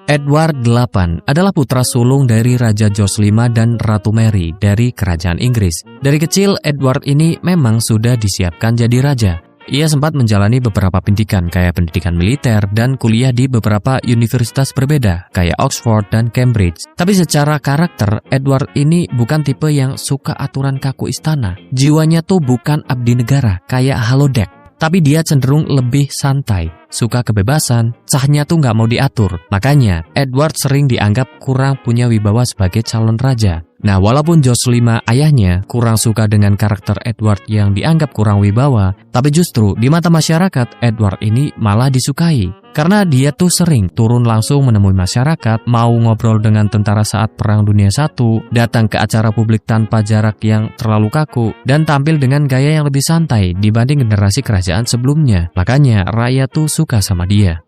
Edward VIII adalah putra sulung dari Raja George V dan Ratu Mary dari Kerajaan Inggris. Dari kecil, Edward ini memang sudah disiapkan jadi raja. Ia sempat menjalani beberapa pendidikan kayak pendidikan militer dan kuliah di beberapa universitas berbeda kayak Oxford dan Cambridge. Tapi secara karakter, Edward ini bukan tipe yang suka aturan kaku istana. Jiwanya tuh bukan abdi negara kayak halodeck. Tapi dia cenderung lebih santai, suka kebebasan, sahnya tuh nggak mau diatur. Makanya, Edward sering dianggap kurang punya wibawa sebagai calon raja. Nah, walaupun George V ayahnya kurang suka dengan karakter Edward yang dianggap kurang wibawa, tapi justru di mata masyarakat, Edward ini malah disukai. Karena dia tuh sering turun langsung menemui masyarakat, mau ngobrol dengan tentara saat Perang Dunia I, datang ke acara publik tanpa jarak yang terlalu kaku, dan tampil dengan gaya yang lebih santai dibanding generasi kerajaan sebelumnya. Makanya rakyat tuh suka sama dia.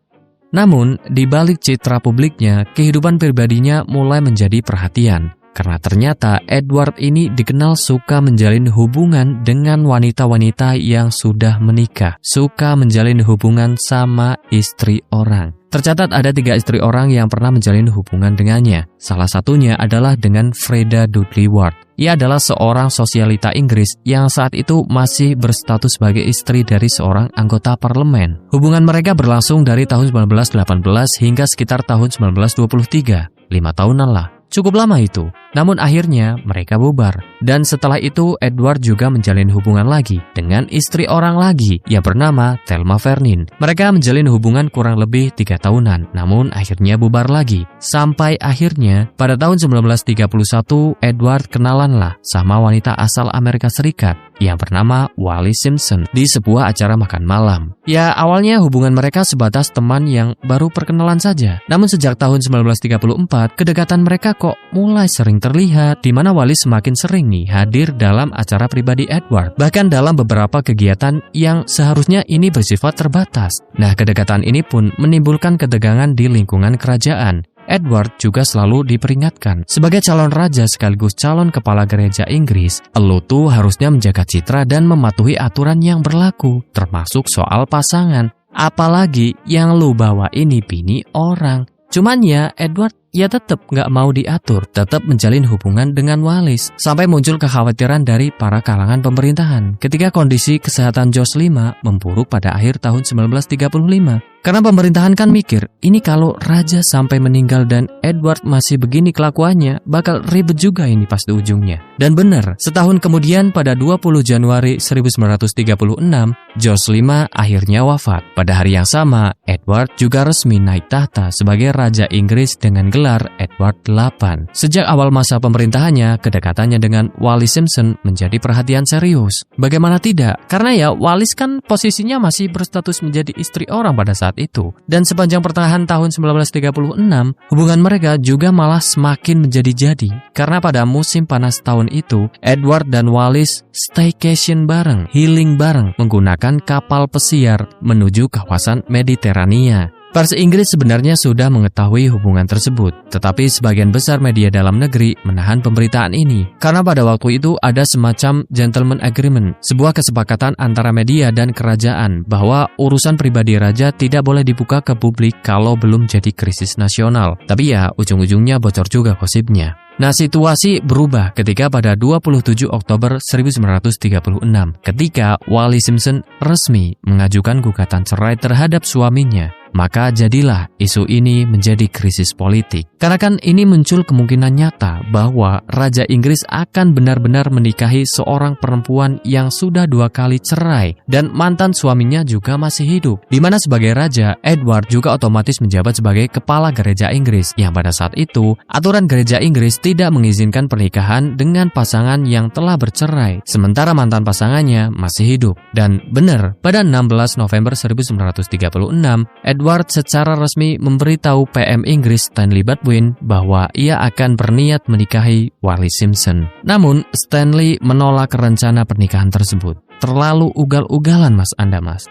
Namun, di balik citra publiknya, kehidupan pribadinya mulai menjadi perhatian. Karena ternyata Edward ini dikenal suka menjalin hubungan dengan wanita-wanita yang sudah menikah. Suka menjalin hubungan sama istri orang. Tercatat ada 3 istri orang yang pernah menjalin hubungan dengannya. Salah satunya adalah dengan Freda Dudley Ward. Ia adalah seorang sosialita Inggris yang saat itu masih berstatus sebagai istri dari seorang anggota parlemen. Hubungan mereka berlangsung dari tahun 1918 hingga sekitar tahun 1923. 5 tahunan lah. Cukup lama itu, namun akhirnya mereka bubar. Dan setelah itu Edward juga menjalin hubungan lagi dengan istri orang lagi yang bernama Thelma Vernin. Mereka menjalin hubungan kurang lebih 3 tahunan, namun akhirnya bubar lagi. Sampai akhirnya pada tahun 1931 Edward kenalanlah sama wanita asal Amerika Serikat yang bernama Wallis Simpson di sebuah acara makan malam. Ya, awalnya hubungan mereka sebatas teman yang baru perkenalan saja. Namun sejak tahun 1934, kedekatan mereka kok mulai sering terlihat, di mana Wallis semakin sering nih hadir dalam acara pribadi Edward, bahkan dalam beberapa kegiatan yang seharusnya ini bersifat terbatas. Nah, kedekatan ini pun menimbulkan ketegangan di lingkungan kerajaan. Edward juga selalu diperingatkan, sebagai calon raja sekaligus calon kepala gereja Inggris, lo tuh harusnya menjaga citra dan mematuhi aturan yang berlaku, termasuk soal pasangan. Apalagi yang lo bawa ini bini orang. Cuman ya, Edward tetap nggak mau diatur, tetap menjalin hubungan dengan Wallis. Sampai muncul kekhawatiran dari para kalangan pemerintahan ketika kondisi kesehatan George V memburuk pada akhir tahun 1935. Karena pemerintahan kan mikir, ini kalau raja sampai meninggal dan Edward masih begini kelakuannya, bakal ribet juga ini pas di ujungnya. Dan benar, setahun kemudian pada 20 Januari 1936, George V akhirnya wafat. Pada hari yang sama, Edward juga resmi naik tahta sebagai Raja Inggris dengan gelar Edward VIII. Sejak awal masa pemerintahannya, kedekatannya dengan Wallis Simpson menjadi perhatian serius. Bagaimana tidak? Karena ya Wallis kan posisinya masih berstatus menjadi istri orang pada saat itu. Dan sepanjang pertengahan tahun 1936, hubungan mereka juga malah semakin menjadi-jadi. Karena pada musim panas tahun itu, Edward dan Wallis staycation bareng, healing bareng, menggunakan kapal pesiar menuju kawasan Mediterania. Pers Inggris sebenarnya sudah mengetahui hubungan tersebut, tetapi sebagian besar media dalam negeri menahan pemberitaan ini. Karena pada waktu itu ada semacam gentleman agreement, sebuah kesepakatan antara media dan kerajaan bahwa urusan pribadi raja tidak boleh dibuka ke publik kalau belum jadi krisis nasional. Tapi ya, ujung-ujungnya bocor juga gosipnya. Nah, situasi berubah ketika pada 27 Oktober 1936, ketika Wallis Simpson resmi mengajukan gugatan cerai terhadap suaminya. Maka jadilah isu ini menjadi krisis politik. Karena kan ini muncul kemungkinan nyata bahwa Raja Inggris akan benar-benar menikahi seorang perempuan yang sudah 2 kali cerai dan mantan suaminya juga masih hidup. Di mana sebagai raja, Edward juga otomatis menjabat sebagai kepala gereja Inggris yang pada saat itu aturan gereja Inggris tidak mengizinkan pernikahan dengan pasangan yang telah bercerai sementara mantan pasangannya masih hidup. Dan benar, pada 16 November 1936, Edward secara resmi memberitahu PM Inggris Stanley Baldwin bahwa ia akan berniat menikahi Wallis Simpson. Namun, Stanley menolak rencana pernikahan tersebut. Terlalu ugal-ugalan mas,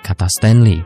kata Stanley.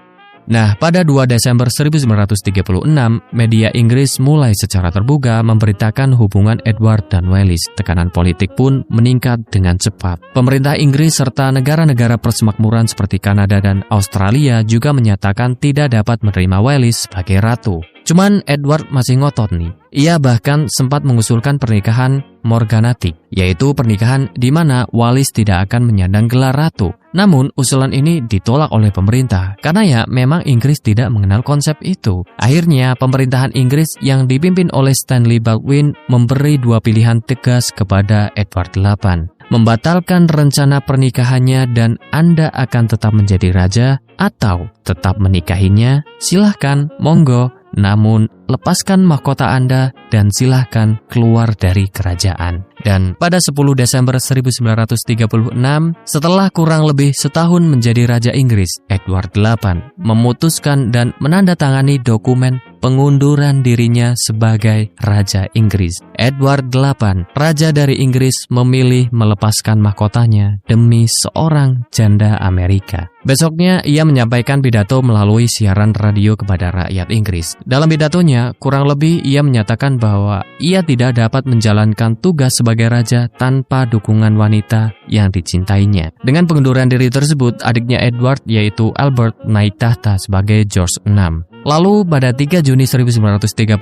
Nah, pada 2 Desember 1936, media Inggris mulai secara terbuka memberitakan hubungan Edward dan Wallis. Tekanan politik pun meningkat dengan cepat. Pemerintah Inggris serta negara-negara persemakmuran seperti Kanada dan Australia juga menyatakan tidak dapat menerima Wallis sebagai ratu. Cuman Edward masih ngotot nih. Ia bahkan sempat mengusulkan pernikahan morganatik, yaitu pernikahan di mana Wallis tidak akan menyandang gelar ratu. Namun usulan ini ditolak oleh pemerintah karena ya memang Inggris tidak mengenal konsep itu. Akhirnya pemerintahan Inggris yang dipimpin oleh Stanley Baldwin memberi dua pilihan tegas kepada Edward VIII. Membatalkan rencana pernikahannya dan Anda akan tetap menjadi raja, atau tetap menikahinya, silahkan, monggo. Namun, lepaskan mahkota Anda dan silahkan keluar dari kerajaan. Dan pada 10 Desember 1936, setelah kurang lebih setahun menjadi Raja Inggris, Edward VIII memutuskan dan menandatangani dokumen pengunduran dirinya sebagai Raja Inggris. Edward VIII, Raja dari Inggris, memilih melepaskan mahkotanya demi seorang janda Amerika. Besoknya, ia menyampaikan pidato melalui siaran radio kepada rakyat Inggris. Dalam pidatonya, kurang lebih ia menyatakan bahwa ia tidak dapat menjalankan tugas sebagai raja tanpa dukungan wanita yang dicintainya. Dengan pengunduran diri tersebut, adiknya Edward yaitu Albert naik tahta sebagai George VI. Lalu pada 3 Juni 1937,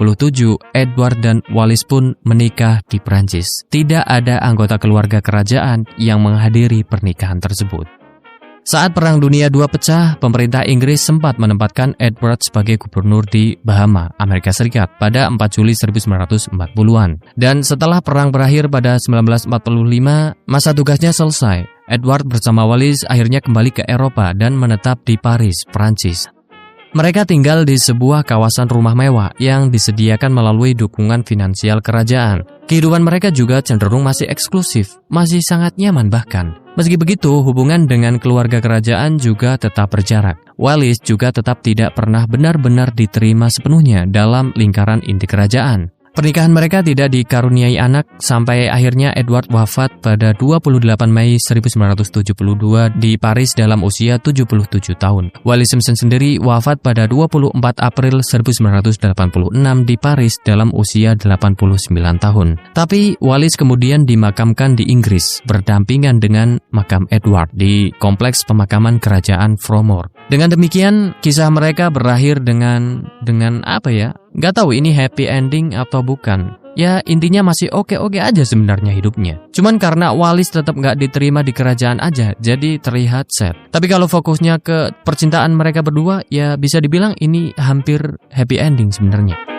Edward dan Wallis pun menikah di Prancis. Tidak ada anggota keluarga kerajaan yang menghadiri pernikahan tersebut. Saat Perang Dunia II pecah, pemerintah Inggris sempat menempatkan Edward sebagai gubernur di Bahama, Amerika Serikat pada 4 Juli 1940-an. Dan setelah perang berakhir pada 1945, masa tugasnya selesai. Edward bersama Wallis akhirnya kembali ke Eropa dan menetap di Paris, Prancis. Mereka tinggal di sebuah kawasan rumah mewah yang disediakan melalui dukungan finansial kerajaan. Kehidupan mereka juga cenderung masih eksklusif, masih sangat nyaman bahkan. Meski begitu, hubungan dengan keluarga kerajaan juga tetap berjarak. Wallis juga tetap tidak pernah benar-benar diterima sepenuhnya dalam lingkaran inti kerajaan. Pernikahan mereka tidak dikaruniai anak sampai akhirnya Edward wafat pada 28 Mei 1972 di Paris dalam usia 77 tahun. Wallis Simpson sendiri wafat pada 24 April 1986 di Paris dalam usia 89 tahun. Tapi Wallis kemudian dimakamkan di Inggris berdampingan dengan makam Edward di kompleks pemakaman kerajaan Fromore. Dengan demikian, kisah mereka berakhir dengan apa ya? Gak tahu ini happy ending atau bukan. Ya intinya masih oke-oke aja sebenarnya hidupnya. Cuman karena Wallis tetap gak diterima di kerajaan aja, jadi terlihat sad. Tapi kalau fokusnya ke percintaan mereka berdua, ya bisa dibilang ini hampir happy ending sebenarnya.